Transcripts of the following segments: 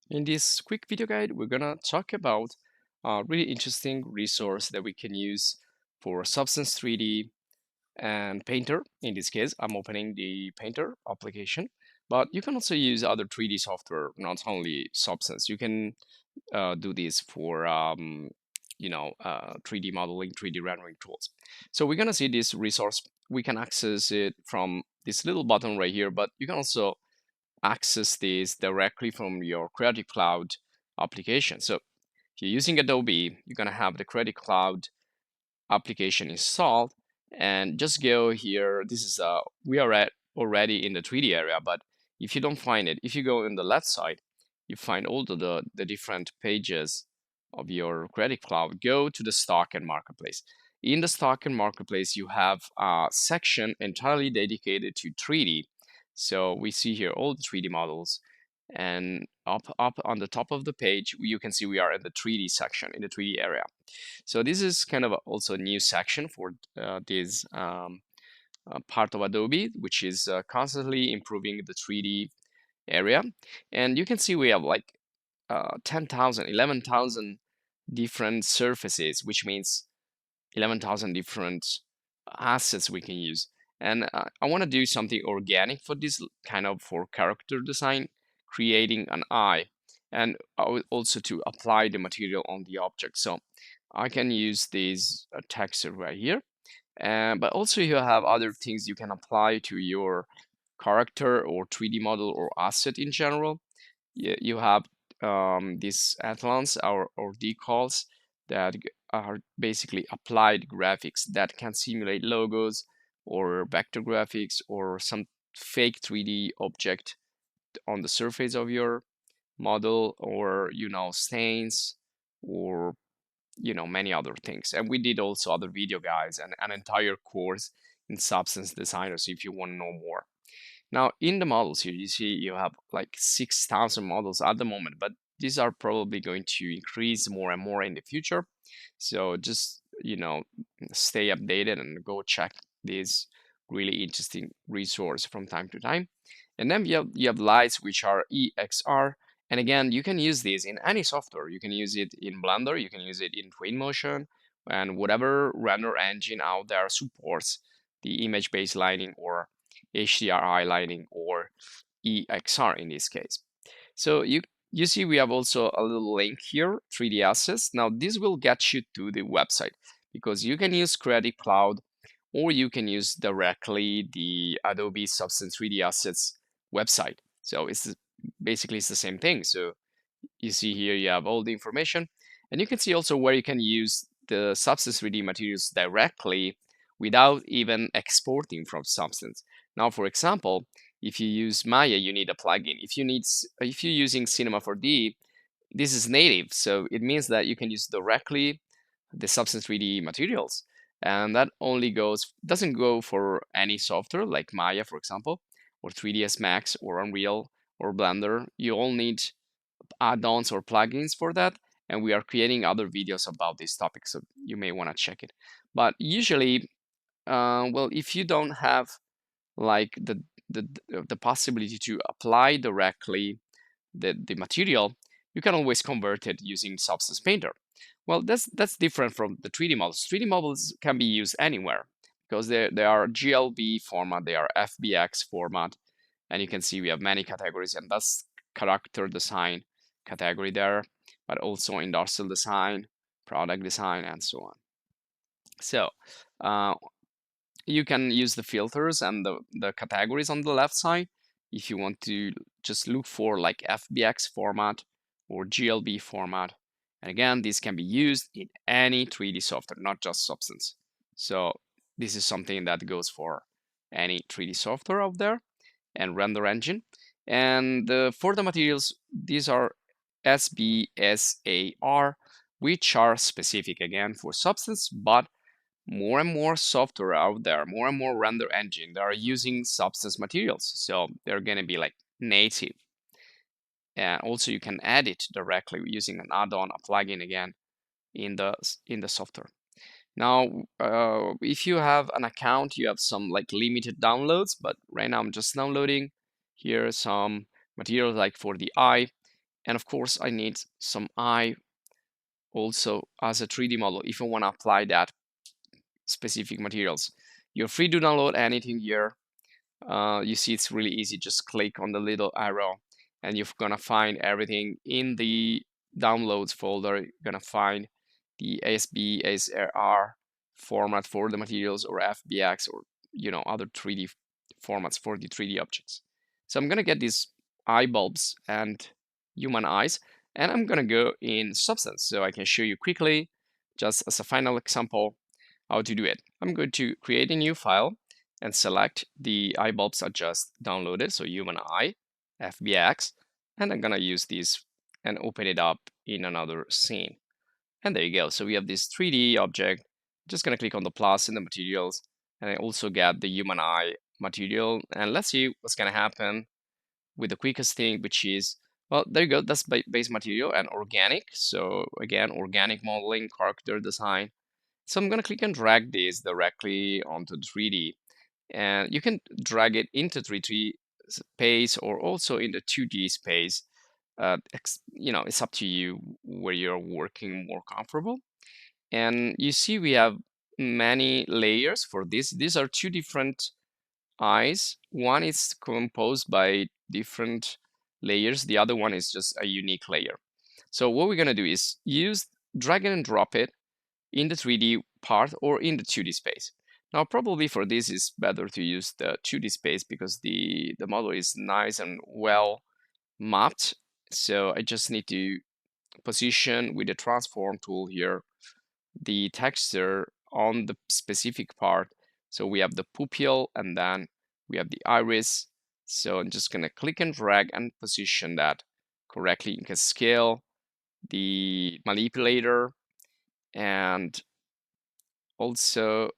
In this quick video guide, we're gonna talk about a really interesting resource that we can use for Substance 3D and Painter. In this case, I'm opening the Painter application, but you can also use other 3D software, not only Substance. You can do this for 3D modeling, 3D rendering tools. So we're gonna see this resource. We can access it from this little button right here, but you can also access this directly from your Creative Cloud application. So if you're using Adobe, you're gonna have the Creative Cloud application installed, and just go here. This is we are already in the 3D area, but if you don't find it, if you go in the left side, you find all the different pages of your Creative Cloud. Go to the stock and marketplace. In the stock and marketplace, you have a section entirely dedicated to 3D. So we see here all the 3D models, and up on the top of the page, you can see we are in the 3D section, in the 3D area. So this is kind of also a new section for this part of Adobe, which is constantly improving the 3D area. And you can see we have like 10,000, 11,000 different surfaces, which means 11,000 different assets we can use. And I want to do something organic for this kind of for character design, creating an eye, and also to apply the material on the object. So I can use this texture right here. But also you have other things you can apply to your character or 3D model or asset in general. You have these athlons or decals that are basically applied graphics that can simulate logos or vector graphics or some fake 3D object on the surface of your model, or stains, or many other things. And we did also other video guides and an entire course in Substance Designer, so if you want to know more. Now, in the models here, you see you have like 6,000 models at the moment, but these are probably going to increase more and more in the future. So just, stay updated and go check this really interesting resource from time to time. And then you have lights, which are EXR. And again, you can use this in any software. You can use it in Blender, you can use it in Twinmotion, and whatever render engine out there supports the image-based lighting or HDRI lighting or EXR in this case. So you see we have also a little link here, 3D assets. Now this will get you to the website, because you can use Creative Cloud or you can use directly the Adobe Substance 3D Assets website. So basically it's the same thing. So you see here you have all the information, and you can see also where you can use the Substance 3D materials directly without even exporting from Substance. Now, for example, if you use Maya, you need a plugin. If you're using Cinema 4D, this is native, so it means that you can use directly the Substance 3D materials, and that only doesn't go for any software like Maya, for example, or 3ds Max or Unreal or Blender. You all need add-ons or plugins for that, and we are creating other videos about this topic, so you may want to check it. But usually, well, if you don't have like the possibility to apply directly the material, you can always convert it using Substance Painter. Well, that's different from the 3D models. 3D models can be used anywhere because they are GLB format, they are FBX format, and you can see we have many categories, and that's character design category there, but also industrial design, product design, and so on. So uh, you can use the filters and the categories on the left side if you want to just look for like FBX format or GLB format. And again, this can be used in any 3D software, not just Substance. So this is something that goes for any 3D software out there and render engine. And for the materials, these are SBSAR, which are specific again for Substance, but more and more software out there, more and more render engine, they are using Substance materials. So they're going to be like native. And also you can add it directly using an add-on, a plugin again in the software. Now, if you have an account, you have some like limited downloads, but right now I'm just downloading here some materials like for the eye. And of course, I need some eye also as a 3D model if I want to apply that specific materials. You're free to download anything here. You see it's really easy. Just click on the little arrow and you're gonna find everything in the downloads folder. You're gonna find the ASB, ASRR format for the materials, or FBX, or other 3D formats for the 3D objects. So I'm gonna get these eye bulbs and human eyes, and I'm gonna go in Substance so I can show you quickly, just as a final example, how to do it. I'm going to create a new file and select the eye bulbs I just downloaded, so human eye, FBX, and I'm gonna use this and open it up in another scene. And there you go. So we have this 3D object. Just gonna click on the plus in the materials, and I also get the human eye material. And let's see what's gonna happen with the quickest thing, which is, well, there you go. That's base material and organic. So again, organic modeling, character design. So I'm gonna click and drag this directly onto 3D, and you can drag it into 3D space or also in the 2D space. It's up to you where you're working more comfortable. And you see we have many layers for this. These are two different eyes. One is composed by different layers. The other one is just a unique layer. So what we're gonna do is drag it and drop it in the 3D part or in the 2D space. Now, probably for this, it's better to use the 2D space because the model is nice and well mapped. So I just need to position with the transform tool here the texture on the specific part. So we have the pupil and then we have the iris. So I'm just gonna click and drag and position that correctly. You can scale the manipulator, and also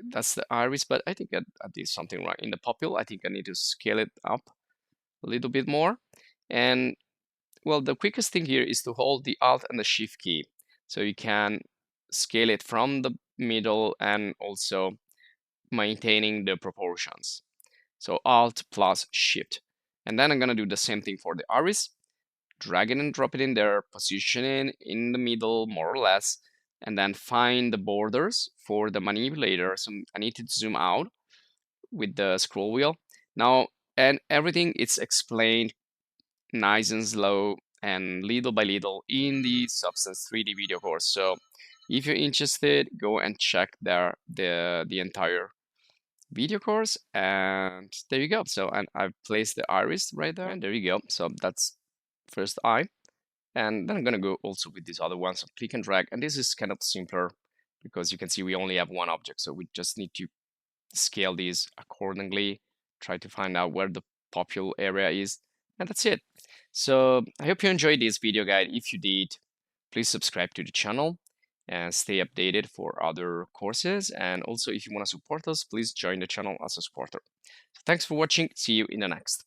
that's the iris, but I think I did something right in the pupil. I think I need to scale it up a little bit more. And well, the quickest thing here is to hold the Alt and the Shift key. So you can scale it from the middle and also maintaining the proportions. So Alt plus Shift. And then I'm gonna do the same thing for the iris. Drag it and drop it in there, position it in the middle more or less, and then find the borders for the manipulator. So I need to zoom out with the scroll wheel. Now, and everything is explained nice and slow and little by little in the Substance 3D video course. So if you're interested, go and check there the entire video course, and there you go. So, and I've placed the iris right there, and there you go. So that's first eye. And then I'm gonna go also with these other ones. So click and drag, and this is kind of simpler because you can see we only have one object, so we just need to scale these accordingly, try to find out where the popular area is, and that's it. So I hope you enjoyed this video guide. If you did, please subscribe to the channel and stay updated for other courses. And also, if you want to support us, please join the channel as a supporter. So thanks for watching. See you in the next.